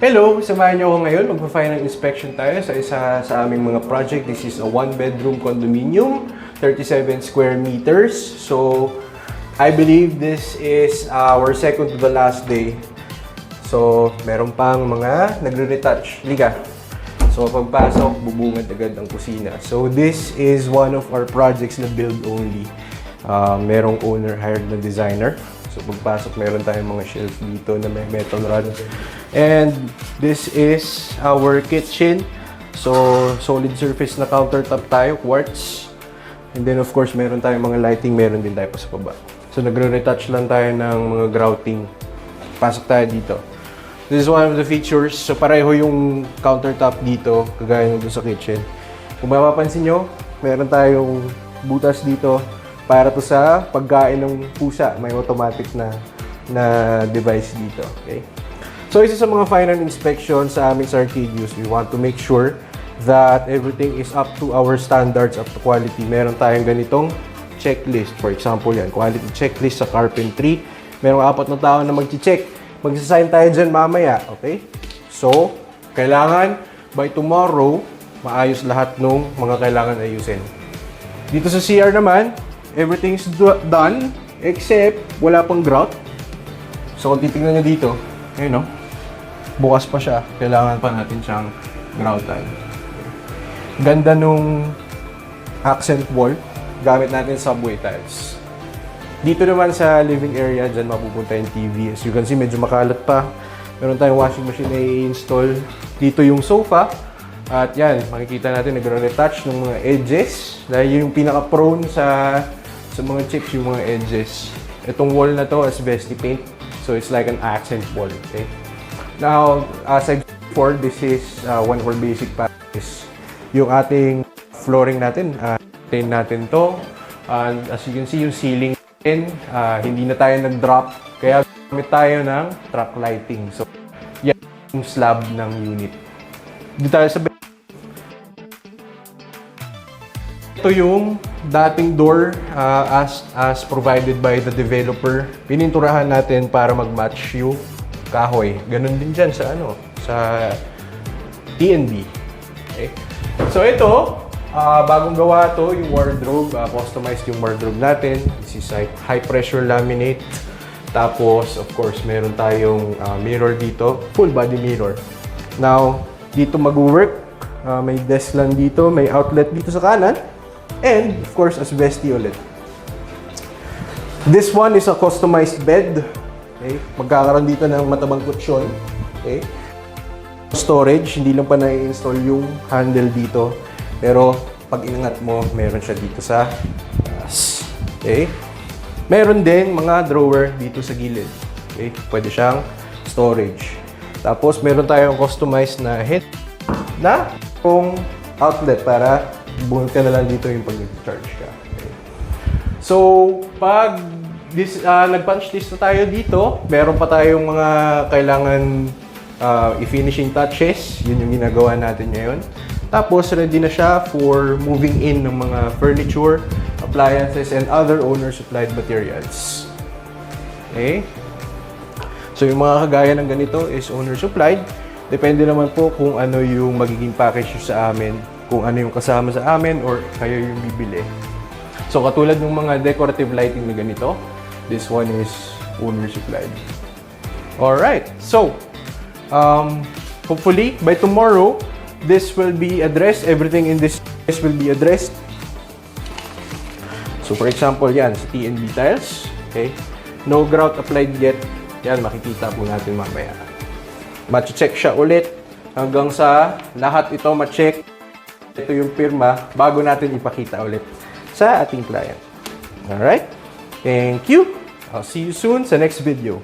Hello! Samahan niyo ako ngayon. Magpa-final inspection tayo sa isa sa aming mga project. This is a one-bedroom condominium, 37 square meters. So, I believe this is our second to the last day. So, meron pang mga nagre-retouch. Liga. So, pagpasok, bubungad agad ang kusina. So, this is one of our projects na build only. Merong owner hired na designer. So, pagpasok, meron tayong mga shelf dito na may metal rod. And this is our kitchen. So, solid surface na countertop tayo, quartz. And then, of course, meron tayong mga lighting, meron din tayo pa sa baba. So, nagre-retouch lang tayo ng mga grouting. Pasok tayo dito. This is one of the features. So, pareho yung countertop dito, kagaya nung sa kitchen. Kung mapapansin nyo, meron tayong butas dito para to sa pagkain ng pusa. May automatic na device dito. Okay? So, isa sa mga final inspection sa aming sa Arcadius, we want to make sure that everything is up to our standards, up to quality. Meron tayong ganitong checklist. For example, yan, quality checklist sa carpentry. Merong 4 na tao na mag-check. Magsasign tayo dyan mamaya. Okay? So, kailangan by tomorrow, maayos lahat ng mga kailangan ayusin. Dito sa CR naman, everything's done except wala pang grout. So, kung titignan nyo dito, ayun, no? Bukas pa siya. Kailangan pa natin siyang groutan. Ganda nung accent wall. Gamit natin subway tiles. Dito naman sa living area, dyan mapupunta yung TV. As you can see, medyo makalat pa. Meron tayong washing machine na i-install. Dito yung sofa. At yan, makikita natin nagre-retouch ng mga edges. Dahil yung pinaka-prone sa mga chips, yung mga edges. Itong wall na to, asbestos paint. So, it's like an accent wall. Okay? Now, as I said before, this is one of our basic packages. Yung ating flooring natin, maintain natin to. And as you can see, yung ceiling natin, hindi na tayo nag-drop. Kaya gamit tayo ng truck lighting. So, yan yung slab ng unit. Dito tayo sa ito yung dating door as provided by the developer. Pininturahan natin para mag-match yung kahoy. Ganun din dyan sa TNB. Okay. So ito, bagong gawa to yung wardrobe. Customized yung wardrobe natin. This is high pressure laminate. Tapos, of course, meron tayong mirror dito. Full body mirror. Now, dito mag-work. May desk lang dito. May outlet dito sa kanan. And, of course, asbestos ulit. This one is a customized bed. Okay? Magkakaroon dito ng matabang kutsyon. Okay? Storage, hindi lang pa na-install yung handle dito. Pero, pag inangat mo, meron siya dito sa taas. Okay? Meron din mga drawer dito sa gilid. Okay? Pwede siyang storage. Tapos, meron tayong customized na head na kung outlet para buhat ka na lang dito yung pag-charge ka. Okay. So, pag nag-punch list na tayo dito, meron pa tayong mga kailangan i-finishing touches. Yun yung ginagawa natin ngayon. Tapos, ready na siya for moving in ng mga furniture, appliances, and other owner-supplied materials. Okay? So, yung mga kagaya ng ganito is owner-supplied. Depende naman po kung ano yung magiging package sa amin, kung ano yung kasama sa amin or kayo yung bibili. So, katulad ng mga decorative lighting na ganito, this one is owner-supplied. Alright, so, hopefully, by tomorrow, this will be addressed. Everything in this will be addressed. So, for example, yan, sa TNB tiles, okay? No grout applied yet. Yan, makikita po natin mamaya. Ma-check siya ulit hanggang sa lahat ito ma-check. Ito yung pirma bago natin ipakita ulit sa ating client. Alright? Thank you! I'll see you soon sa next video.